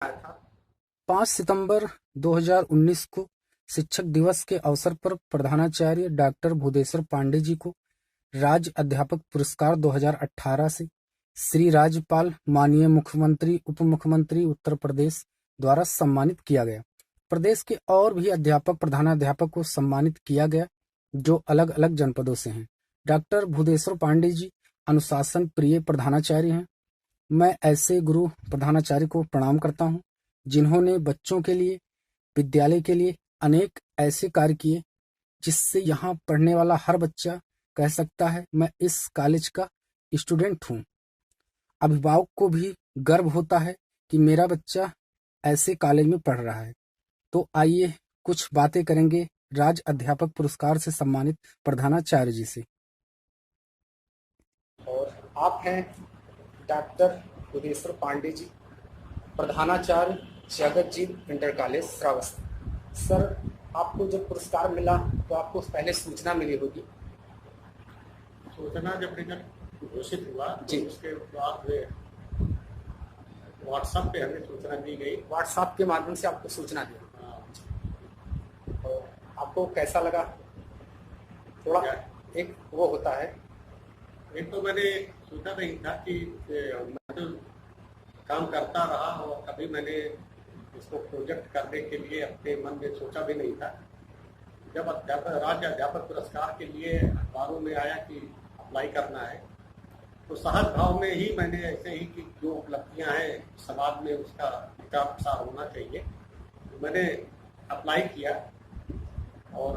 आया था। 5 सितंबर 2019 को शिक्षक दिवस के अवसर पर प्रधानाचार्य डॉक्टर भूदेश्वर पांडे जी को राज्य अध्यापक पुरस्कार 2018 से श्री राज्यपाल माननीय मुख्यमंत्री उप मुख्यमंत्री उत्तर प्रदेश द्वारा सम्मानित किया गया। प्रदेश के और भी अध्यापक प्रधानाध्यापक को सम्मानित किया गया जो अलग अलग जनपदों से हैं। डॉक्टर भूदेश्वर पांडे जी अनुशासन प्रिय प्रधानाचार्य हैं। मैं ऐसे गुरु प्रधानाचार्य को प्रणाम करता हूँ जिन्होंने बच्चों के लिए विद्यालय के लिए अनेक ऐसे कार्य किए जिससे यहाँ पढ़ने वाला हर बच्चा कह सकता है मैं इस कॉलेज का स्टूडेंट हूँ। अभिभावक को भी गर्व होता है कि मेरा बच्चा ऐसे कॉलेज में पढ़ रहा है। तो आइए कुछ बातें करेंगे राज्य अध्यापक पुरस्कार से सम्मानित प्रधानाचार्य जी से। और आप हैं डॉक्टर भूदेश्वर पांडे जी, प्रधानाचार्य जगत जी इंटर कॉलेज श्रावस्ती। सर, आपको जब पुरस्कार मिला तो आपको पहले सूचना मिली होगी। सूचना जब रिजल्ट घोषित हुआ जी। तो उसके बाद व्हाट्सएप पे हमें सूचना दी गई। व्हाट्सएप के माध्यम से आपको सूचना दी। और आपको कैसा लगा? थोड़ा एक वो होता है। एक तो मैंने सोचा नहीं था कि मैं तो काम करता रहा और कभी मैंने इसको प्रोजेक्ट करने के लिए अपने मन में सोचा भी नहीं था। जब राज्य अध्यापक पुरस्कार के लिए अखबारों में आया कि अप्लाई करना है तो सहज भाव में ही मैंने ऐसे ही कि जो उपलब्धियां हैं समाज में उसका प्रचार प्रसार होना चाहिए, मैंने अप्लाई किया और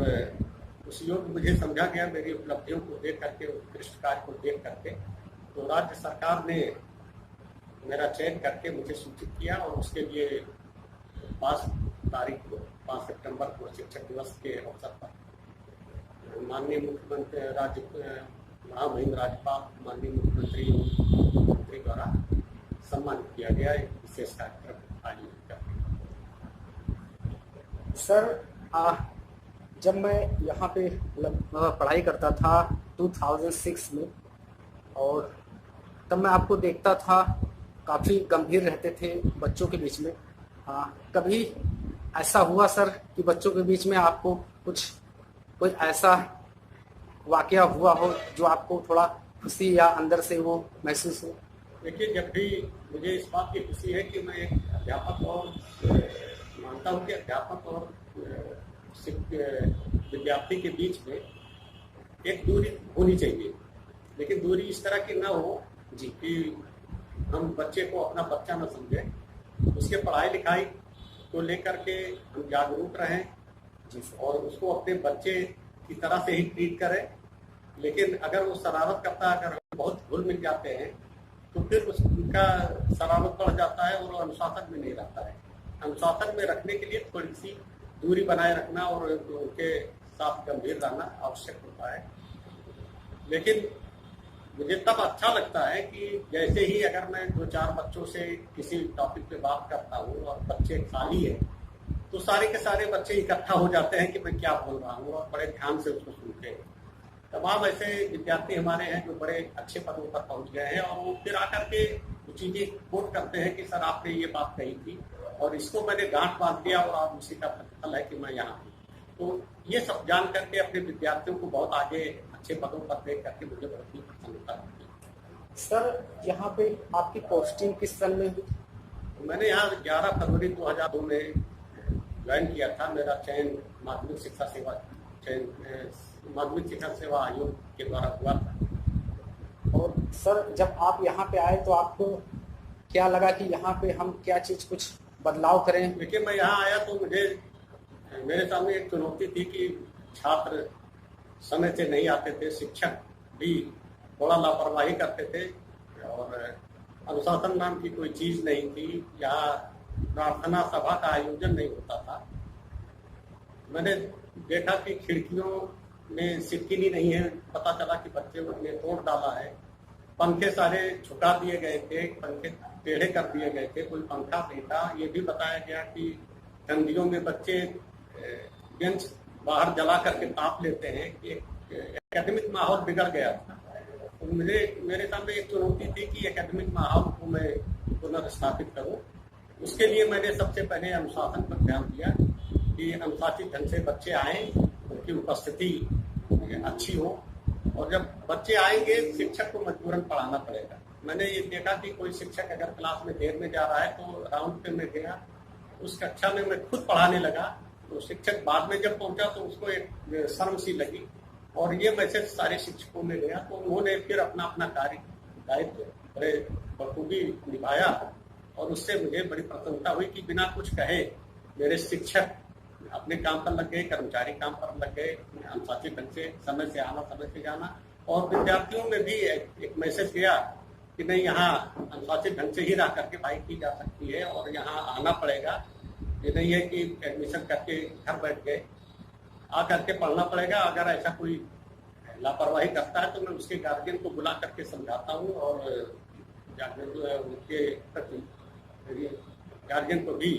उस योग मुझे समझा गया मेरी उपलब्धियों को देख करके, उत्कृष्ट कार्य को देख करके। तो राज्य सरकार ने मेरा चयन करके मुझे सूचित किया और उसके लिए 5 तारीख को 5 सितंबर को शिक्षक दिवस के अवसर पर माननीय मुख्यमंत्री महामहिम राज्यपाल माननीय मुख्यमंत्री द्वारा सम्मानित किया गया। एक विशेष कार्यक्रम आयोजित करके। सर, जब मैं यहाँ पे पढ़ाई करता था 2006 में, और तब मैं आपको देखता था काफ़ी गंभीर रहते थे बच्चों के बीच में। कभी ऐसा हुआ सर कि बच्चों के बीच में आपको कोई ऐसा वाकया हुआ हो जो आपको थोड़ा खुशी या अंदर से वो महसूस हो? देखिए, जब भी मुझे इस बात की खुशी है कि मैं एक अध्यापक और मानता हूँ कि अध्यापक और विद्यार्थी के बीच में एक दूरी होनी चाहिए, लेकिन दूरी इस तरह की ना हो जी कि हम बच्चे को अपना बच्चा न समझें। उसके पढ़ाई लिखाई को लेकर के हम जागरूक रहें जी और उसको अपने बच्चे की तरह से ही ट्रीट करें। लेकिन अगर वो शरारत करता है, अगर हम बहुत घुल मिल जाते हैं तो फिर उसका शरारत बढ़ जाता है और अनुशासन में नहीं रहता है। अनुशासन में रखने के लिए थोड़ी सी दूरी बनाए रखना और उनके साथ गंभीर रहना आवश्यक होता है। लेकिन मुझे तब अच्छा लगता है कि जैसे ही अगर मैं 2-4 बच्चों से किसी टॉपिक पे बात करता हूँ और बच्चे खाली है तो सारे के सारे बच्चे इकट्ठा हो जाते हैं कि मैं क्या बोल रहा हूँ और बड़े ध्यान से उसको सुनते हैं। तमाम ऐसे विद्यार्थी हमारे हैं जो बड़े अच्छे पदों पर पहुंच गए हैं और वो फिर आकर के वो चीजें कोट करते हैं कि सर आपने ये बात कही थी और इसको मैंने गांठ बांध दिया और आप उसी का प्रतिफल है कि मैं यहाँ हूँ। तो ये सब जान करके अपने विद्यार्थियों को बहुत आगे अच्छे पदों पर देख करके मुझे बहुत ही प्रसन्नता होती है। सर, यहाँ पे आपकी पोस्टिंग किस सन में हुई? मैंने यहाँ 11 फरवरी 2002 में ज्वाइन किया था। मेरा चयन माध्यमिक शिक्षा सेवा आयोग के द्वारा हुआ था। और सर, जब आप यहाँ पे आए तो आपको क्या लगा कि यहाँ पे हम क्या चीज़ कुछ बदलाव करें? देखिए, मैं यहाँ आया तो मेरे सामने एक चुनौती थी कि छात्र समय से नहीं आते थे, शिक्षक भी थोड़ा लापरवाही करते थे और अनुशासन नाम की कोई चीज नहीं थी। यहाँ प्रार्थना सभा का आयोजन नहीं होता था। मैंने देखा कि खिड़कियों में सिटकिनी नहीं है, पता चला कि बच्चे ने तोड़ डाला है। पंखे सारे झुका दिए गए थे, पंखे टेढ़े कर दिए गए थे, कोई पंखा नहीं था। ये भी बताया गया कि ठंडियों में बच्चे बेंच बाहर जला करके ताप लेते हैं। एकेडमिक माहौल बिगड़ गया था। तो मेरे सामने एक चुनौती थी कि एकेडमिक माहौल को मैं पुनर्स्थापित करूं। उसके लिए मैंने सबसे पहले अनुशासन पर ध्यान दिया कि अनुशासित ढंग से बच्चे आएँ, उनकी उपस्थिति अच्छी हो, और जब बच्चे आएंगे शिक्षक को मजबूरन पढ़ाना पड़ेगा। मैंने ये देखा कि कोई शिक्षक अगर क्लास में देर में जा रहा है तो राउंड पे मैं गया, उस कक्षा में मैं खुद पढ़ाने लगा, तो शिक्षक बाद में जब पहुंचा तो उसको एक शर्म सी लगी, और ये मैसेज सारे शिक्षकों में गया, तो उन्होंने फिर अपना अपना दायित्व बड़े बखूबी निभाया, और उससे मुझे बड़ी प्रसन्नता हुई कि बिना कुछ कहे मेरे शिक्षक अपने काम पर लग गए, कर्मचारी काम पर लग गए, अनुशासित ढंग से समय से आना, समय से जाना, और विद्यार्थियों में भी एक मैसेज गया कि नहीं, यहाँ अनुशासित ढंग से ही रह करके पढ़ाई की जा सकती है और यहाँ आना पड़ेगा। ये नहीं है कि एडमिशन करके घर बैठ गए, आ करके पढ़ना पड़ेगा। अगर ऐसा कोई लापरवाही करता है तो मैं उसके गार्जियन को बुला करके समझाता हूँ, और उनके प्रति गार्जियन को भी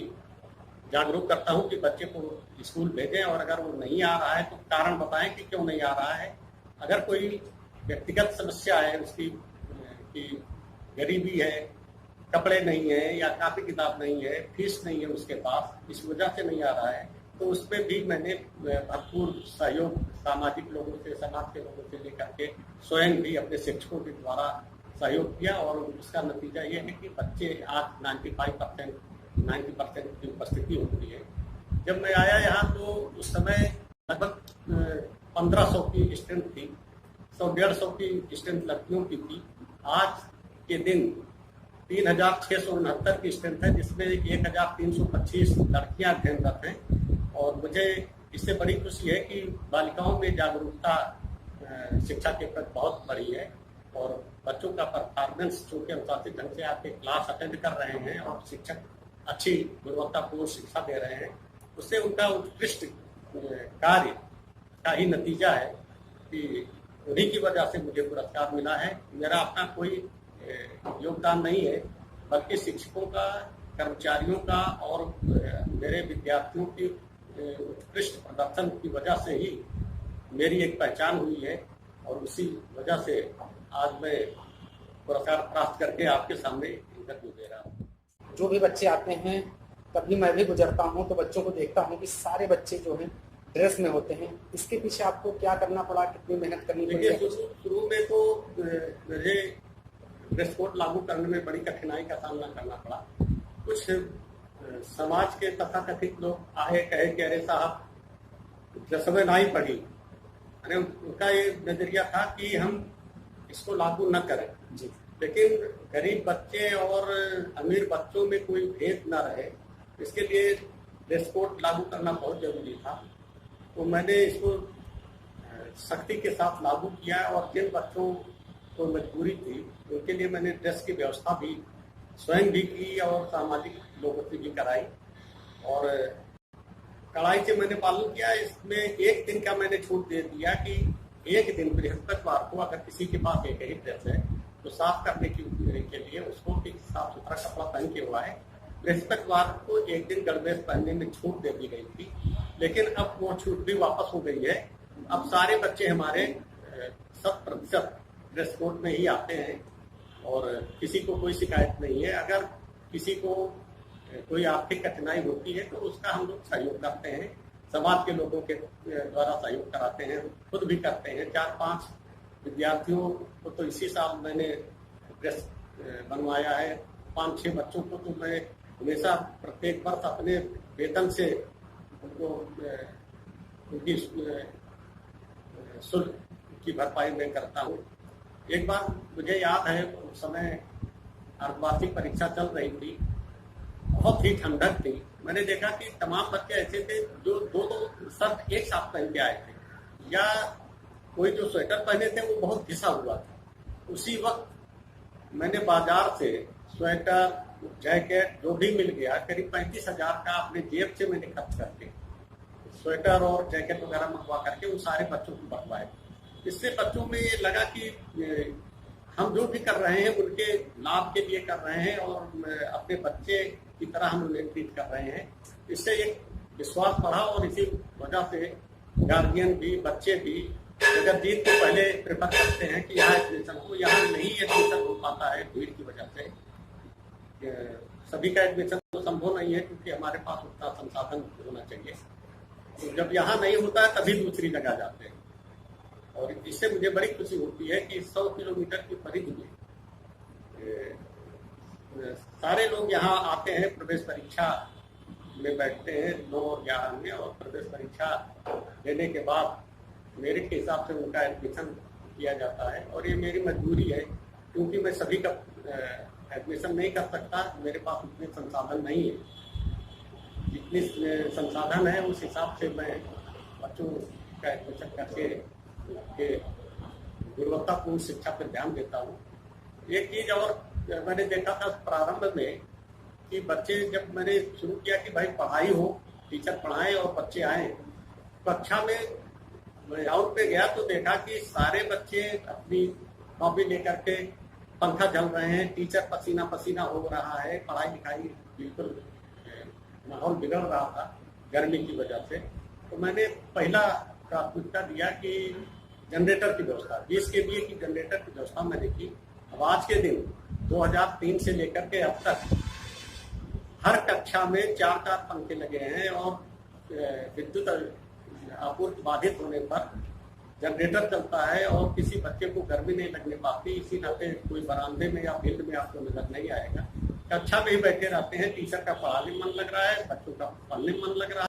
जागरूक करता हूँ कि बच्चे को स्कूल भेजें, और अगर वो नहीं आ रहा है तो कारण बताएं कि क्यों नहीं आ रहा है। अगर कोई व्यक्तिगत समस्या है उसकी, कि गरीबी है, कपड़े नहीं है, या कापी किताब नहीं है, फीस नहीं है उसके पास, इस वजह से नहीं आ रहा है, तो उसमें भी मैंने भरपूर सहयोग सामाजिक लोगों से, समाज के लोगों से लेकर के स्वयं भी अपने शिक्षकों के द्वारा सहयोग किया, और उसका नतीजा ये है कि बच्चे आज 90% की उपस्थिति होती है। जब मैं आया यहाँ तो उस समय लगभग 1500 की स्ट्रेंथ थी, 100-150 की स्ट्रेंथ लड़कियों की थी। आज के दिन 3669 की स्ट्रेंथ है, जिसमें 1325 लड़कियां अध्ययनरत हैं, और मुझे इससे बड़ी खुशी है कि बालिकाओं में जागरूकता शिक्षा के प्रति बहुत बड़ी है, और बच्चों का परफॉर्मेंस चूंकि अनुशासित ढंग से आपके क्लास अटेंड कर रहे हैं और शिक्षक अच्छी गुणवत्तापूर्ण शिक्षा दे रहे हैं, उससे उनका उत्कृष्ट कार्य का ही नतीजा है कि उन्हीं की वजह से मुझे पुरस्कार मिला है। मेरा अपना कोई योगदान नहीं है, बल्कि शिक्षकों का, कर्मचारियों का और मेरे विद्यार्थियों की उत्कृष्ट प्रदर्शन की वजह से ही मेरी एक पहचान हुई है, और उसी वजह से आज मैं पुरस्कार प्राप्त करके आपके सामने इंटरव्यू दे रहा हूँ। जो भी बच्चे आते हैं, कभी मैं भी गुजरता हूँ तो बच्चों को देखता हूँ कि सारे बच्चे जो हैं ड्रेस में होते हैं। इसके पीछे आपको क्या करना पड़ा, कितनी मेहनत करनी पड़ी? देखिए, शुरू में तो मुझे ड्रेस कोड लागू करने में बड़ी कठिनाई का सामना करना पड़ा। कुछ समाज के तथाकथित लोग आए, कहे कि अरे साहब ड्रेस में ना ही पड़ी, अरे उनका ये नजरिया था कि हम इसको लागू न करें जी, लेकिन गरीब बच्चे और अमीर बच्चों में कोई भेद न रहे, इसके लिए ड्रेस कोड लागू करना बहुत जरूरी था। तो मैंने इसको सख्ती के साथ लागू किया, और जिन बच्चों को मजबूरी थी उनके लिए मैंने ड्रेस की व्यवस्था भी स्वयं भी की और सामाजिक लोगों से भी कराई, और कड़ाई से मैंने पालन किया। इसमें एक दिन का मैंने छूट दे दिया कि एक दिन बृहस्पतिवार को अगर किसी के पास एक ही ड्रेस है तो साफ करने के लिए उसको एक साफ सुथरा कपड़ा पहन के हुआ है। बृहस्पतिवार को एक दिन गणवेश पहनने में छूट दे दी गई थी, लेकिन अब वो छूट भी वापस हो गई है। अब सारे बच्चे हमारे 100% ड्रेस कोड में ही आते हैं, और किसी को कोई शिकायत नहीं है। अगर किसी को कोई आर्थिक कठिनाई होती है तो उसका हम लोग सहयोग करते हैं, समाज के लोगों के द्वारा सहयोग कराते हैं, खुद भी करते हैं। 4-5 विद्यार्थियों को तो इसी साल मैंने ड्रेस बनवाया है। 5-6 बच्चों को तो मैं हमेशा प्रत्येक वर्ष अपने वेतन से उनको उनकी शुल्क की भरपाई मैं करता हूँ। एक बार मुझे याद है, उस समय अर्धवार्षिक परीक्षा चल रही थी, बहुत ही ठंडक थी। मैंने देखा कि तमाम बच्चे ऐसे थे जो दो शर्ट एक साथ पहन के आए थे, या कोई जो स्वेटर पहने थे वो बहुत घिसा हुआ था। उसी वक्त मैंने बाजार से स्वेटर, जैकेट जो भी मिल गया, करीब 35,000 का अपने जेब से मैंने खर्च करके स्वेटर और जैकेट वगैरह मंगवा करके उन सारे बच्चों को बंटवाए। इससे बच्चों में ये लगा कि हम जो भी कर रहे हैं उनके लाभ के लिए कर रहे हैं, और अपने बच्चे की तरह हम उन्हें ट्रीट कर रहे हैं। इससे एक विश्वास बढ़ा, और इसी वजह से गार्जियन भी, बच्चे भी जगतजीत को पहले प्रेफर करते हैं कि यहाँ एडमिशन हो। यहाँ नहीं एडमिशन हो पाता है भीड़ की वजह से। सभी का एडमिशन तो संभव नहीं है, क्योंकि हमारे पास उतना संसाधन होना चाहिए। तो जब यहाँ नहीं होता है तभी दूसरी जगह जाते हैं, और इससे मुझे बड़ी खुशी होती है कि 100 किलोमीटर की परिधि में सारे लोग यहाँ आते हैं, प्रवेश परीक्षा में बैठते हैं 9 और 11 में, और प्रवेश परीक्षा देने के बाद मेरिट के हिसाब से उनका एडमिशन किया जाता है। और ये मेरी मजबूरी है, क्योंकि मैं सभी का एडमिशन नहीं कर सकता, मेरे पास उतने संसाधन नहीं है। जितने संसाधन है उस हिसाब से मैं बच्चों का एडमिशन करके गुणवत्तापूर्ण शिक्षा पर ध्यान देता हूँ। एक चीज और मैंने देखा था प्रारंभ में कि बच्चे, जब मैंने शुरू किया कि भाई पढ़ाई हो, टीचर पढ़ाएं और बच्चे आए, कक्षा में लेआउट पे गया तो देखा कि सारे बच्चे अपनी कॉपी लेकर के पंखा चल रहे हैं, टीचर पसीना पसीना हो रहा है, पढ़ाई लिखाई बिल्कुल माहौल बिगड़ रहा था गर्मी की वजह से। तो मैंने पहला प्राथमिकता दिया कि जनरेटर की व्यवस्था, 20 kVA की जनरेटर की व्यवस्था मैंने की। अब आज के दिन 2003 से लेकर के अब तक हर कक्षा में 4 पंखे लगे हैं, और विद्युत आपूर्ति बाधित होने पर जनरेटर चलता है और किसी बच्चे को गर्मी नहीं लगने पाती। इसी नाते कोई बरामदे में या फील्ड में आपको नजर नहीं आएगा, कक्षा में ही बैठे रहते हैं। टीचर का पढ़ाने में मन लग रहा है, बच्चों का पढ़ने में मन लग रहा है।